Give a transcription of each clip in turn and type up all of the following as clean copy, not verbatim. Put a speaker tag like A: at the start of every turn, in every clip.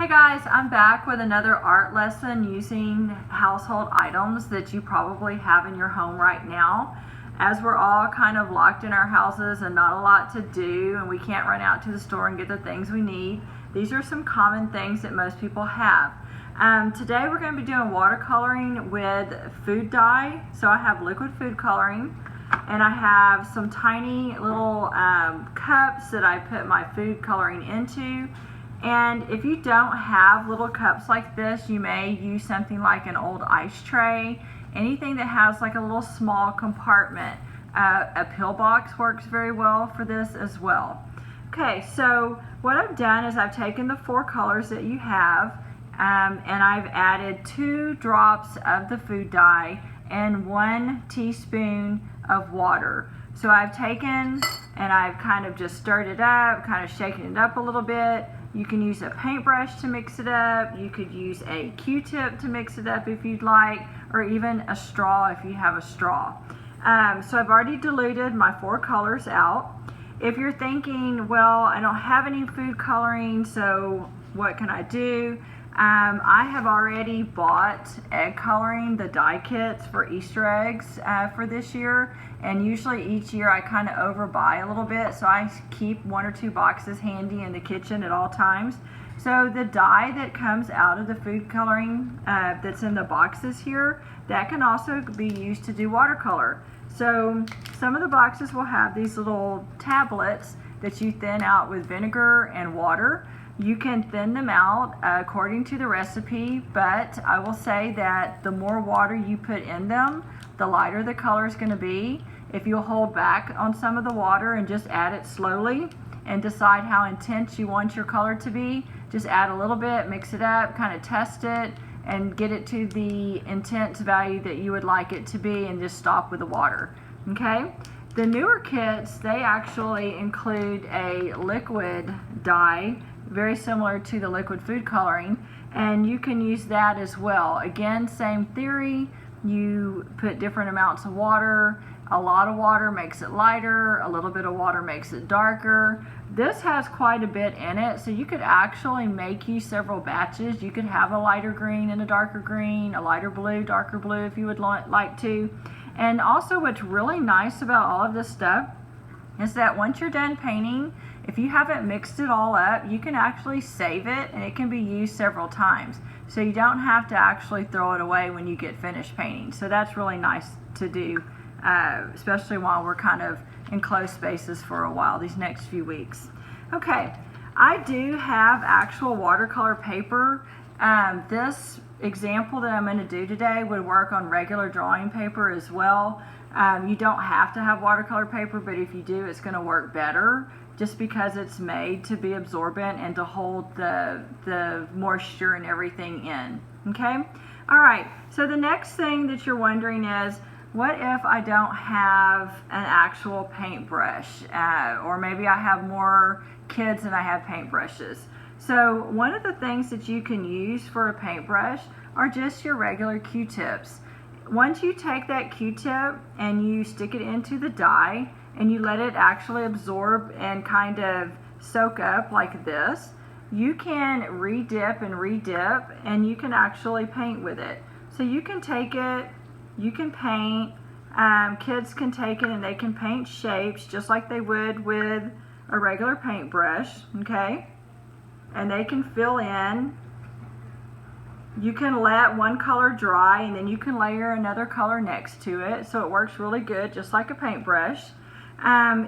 A: Hey guys, I'm back with another art lesson using household items that you probably have in your home right now. As we're all kind of locked in our houses and not a lot to do and we can't run out to the store and get the things we need, these are some common things that most people have. Today we're going to be doing watercoloring with food dye. So I have liquid food coloring and I have some tiny little cups that I put my food coloring into. And if you don't have little cups like this, you may use something like an old ice tray, anything that has like a little small compartment. A pill box works very well for this as well. Okay, so what I've done is I've taken the four colors that you have and I've added 2 drops of the food dye and 1 teaspoon of water. So I've taken and I've kind of just stirred it up, kind of shaking it up a little bit. You can use a paintbrush to mix it up. You could use a Q-tip to mix it up if you'd like, or even a straw if you have a straw. So I've already diluted my 4 colors out. If you're thinking, well, I don't have any food coloring, so what can I do? I have already bought egg coloring, the dye kits for Easter eggs for this year, and usually each year I kind of overbuy a little bit, so I keep 1 or 2 boxes handy in the kitchen at all times. So the dye that comes out of the food coloring that's in the boxes here, that can also be used to do watercolor. So some of the boxes will have these little tablets that you thin out with vinegar and water. You can thin them out according to the recipe, but I will say that the more water you put in them, the lighter the color is going to be. If you'll hold back on some of the water and just add it slowly and decide how intense you want your color to be, just add a little bit, mix it up, kind of test it, and get it to the intense value that you would like it to be, and just stop with the water. Okay? The newer kits, they actually include a liquid dye, very similar to the liquid food coloring, and you can use that as well. Again, same theory. You put different amounts of water. A lot of water makes it lighter, a little bit of water makes it darker. This has quite a bit in it, so you could actually make you several batches. You could have a lighter green and a darker green, a lighter blue, darker blue if you would like to. And also what's really nice about all of this stuff is that once you're done painting, if you haven't mixed it all up, you can actually save it and it can be used several times. So you don't have to actually throw it away when you get finished painting. So that's really nice to do, especially while we're kind of in closed spaces for a while, these next few weeks. Okay, I do have actual watercolor paper. This example that I'm going to do today would work on regular drawing paper as well. You don't have to have watercolor paper, but if you do, it's going to work better just because it's made to be absorbent and to hold the moisture and everything in. Okay? All right, so the next thing that you're wondering is, what if I don't have an actual paintbrush? Or maybe I have more kids than I have paintbrushes. So one of the things that you can use for a paintbrush are just your regular Q-tips. Once you take that Q-tip and you stick it into the dye and you let it actually absorb and kind of soak up like this, you can re-dip and re-dip and you can actually paint with it. So you can take it, you can paint, kids can take it and they can paint shapes just like they would with a regular paintbrush, okay? And they can fill in. You can let one color dry and then you can layer another color next to it, so it works really good just like a paintbrush.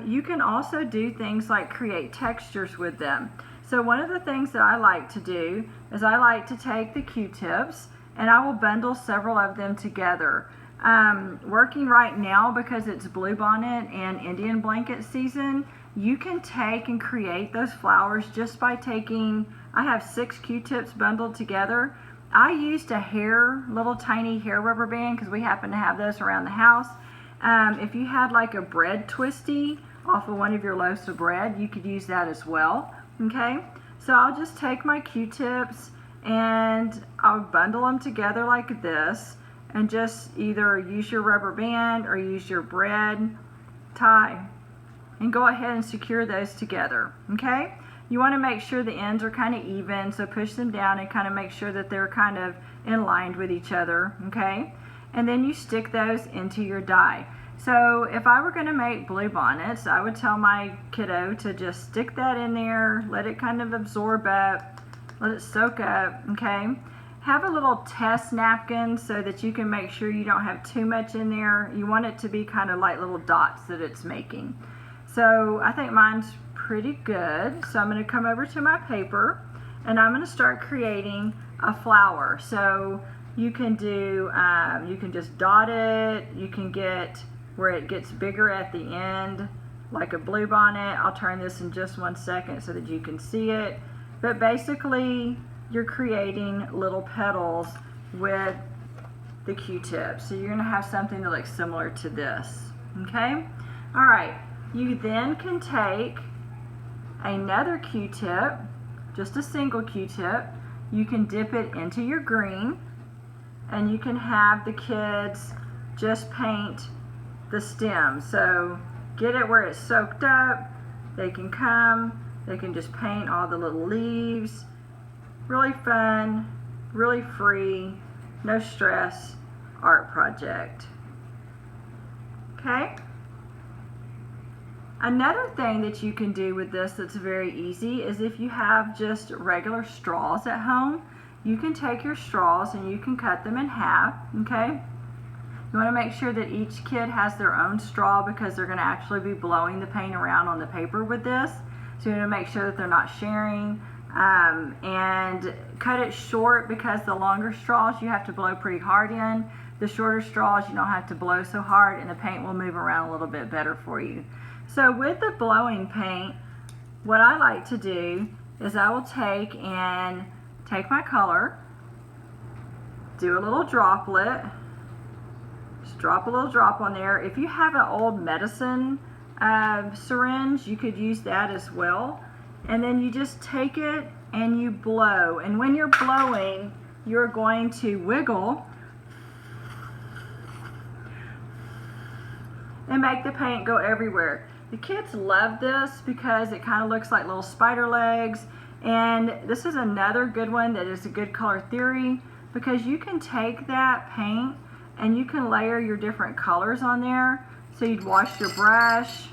A: You can also do things like create textures with them. So one of the things that I like to do is I like to take the Q-tips and I will bundle several of them together. Working right now because it's bluebonnet and Indian blanket season, you can take and create those flowers just by taking, I have 6 Q-tips bundled together. I used a little tiny hair rubber band because we happen to have those around the house. If you had like a bread twisty off of one of your loaves of bread, you could use that as well. Okay, so I'll just take my Q-tips and I'll bundle them together like this and just either use your rubber band or use your bread tie and go ahead and secure those together. Okay, You want to make sure the ends are kind of even, so push them down and kind of make sure that they're kind of in line with each other, okay? And then you stick those into your die. So if I were going to make blue bonnets, I would tell my kiddo to just stick that in there, let it kind of absorb up, let it soak up, okay? Have a little test napkin so that you can make sure you don't have too much in there. You want it to be kind of like little dots that it's making. So I think mine's pretty good. So I'm going to come over to my paper and I'm going to start creating a flower. So you can do, you can just dot it, you can get where it gets bigger at the end, like a blue bonnet. I'll turn this in just 1 second so that you can see it. But basically, you're creating little petals with the Q-tip. So you're gonna have something that looks similar to this, okay? All right, you then can take another Q-tip, just a single Q-tip. You can dip it into your green, and you can have the kids just paint the stem. So get it where it's soaked up. They can come, they can just paint all the little leaves. Really fun, really free, no stress art project. Okay? Another thing that you can do with this that's very easy is if you have just regular straws at home, you can take your straws and you can cut them in half, okay? You want to make sure that each kid has their own straw because they're going to actually be blowing the paint around on the paper with this. So you want to make sure that they're not sharing. And cut it short because the longer straws you have to blow pretty hard in. The shorter straws you don't have to blow so hard and the paint will move around a little bit better for you. So with the blowing paint, what I like to do is I will take my color, do a little droplet, just drop a little drop on there. If you have an old medicine syringe, you could use that as well. And then you just take it and you blow. And when you're blowing, you're going to wiggle and make the paint go everywhere. The kids love this because it kind of looks like little spider legs. And this is another good one that is a good color theory because you can take that paint and you can layer your different colors on there. So you'd wash your brush,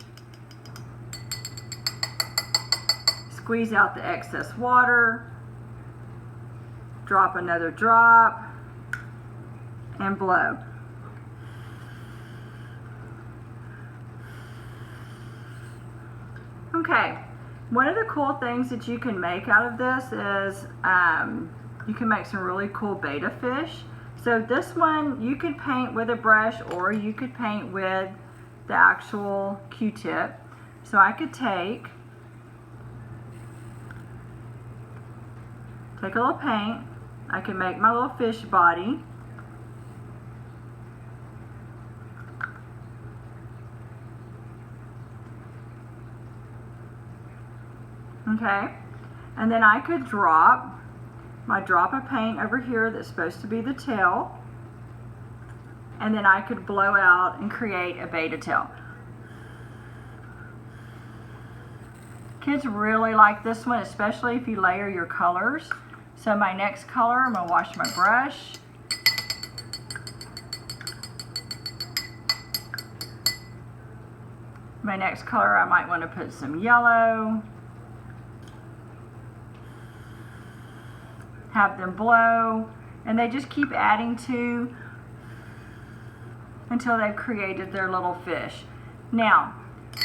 A: squeeze out the excess water, drop another drop, and blow. Okay, one of the cool things that you can make out of this is you can make some really cool betta fish. So this one you could paint with a brush or you could paint with the actual Q-tip. So I could take a little paint, I can make my little fish body. Okay, and then I could drop my drop of paint over here that's supposed to be the tail, and then I could blow out and create a betta tail. Kids really like this one, especially if you layer your colors. So my next color, I'm going to wash my brush. My next color, I might want to put some yellow. Have them blow, and they just keep adding to until they've created their little fish. Now,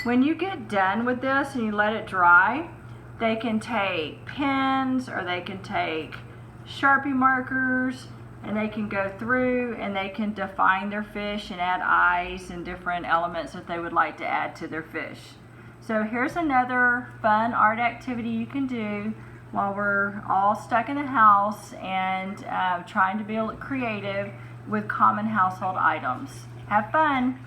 A: when you get done with this and you let it dry, they can take pens or they can take Sharpie markers and they can go through and they can define their fish and add eyes and different elements that they would like to add to their fish. So here's another fun art activity you can do while we're all stuck in the house and trying to be creative with common household items. Have fun!